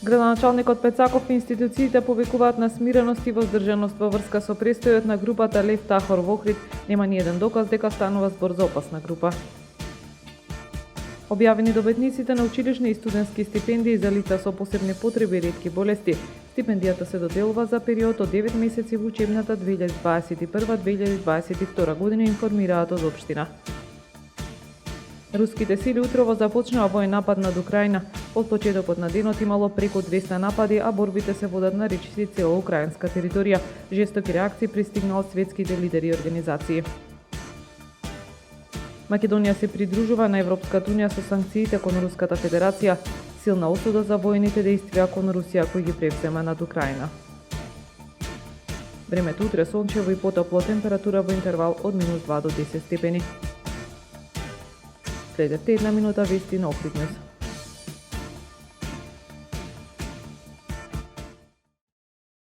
Градоначалникот Пецаков и институциите повикуваат на смиреност и воздржаност во врска со престојот на групата Лев Тахор во Охрид. Нема ни еден доказ дека станува збор за опасна група. Објавени добитниците на училишни и студентски стипендии за лица со посебни потреби и ретки болести. Стипендијата се доделува за период од 9 месеци во учебната 2021-2022 година, информираат од општина. Руските сили утрово започнаа воен напад над Украина. Од почетокот на денот имало преку 200 напади, а борбите се водат на речиси цела украинска територија. Жестоки реакции пристигнаа од светските лидери и организации. Македонија се придружува на Европската унија со санкциите кон Руската Федерација. Силна осуда за воените действија кон Русија кои ги превзема над Украина. Времето утре сончево и потопло, температура во интервал од -2 до 10 степени. Следете една минута вести на Охрид Ньюс.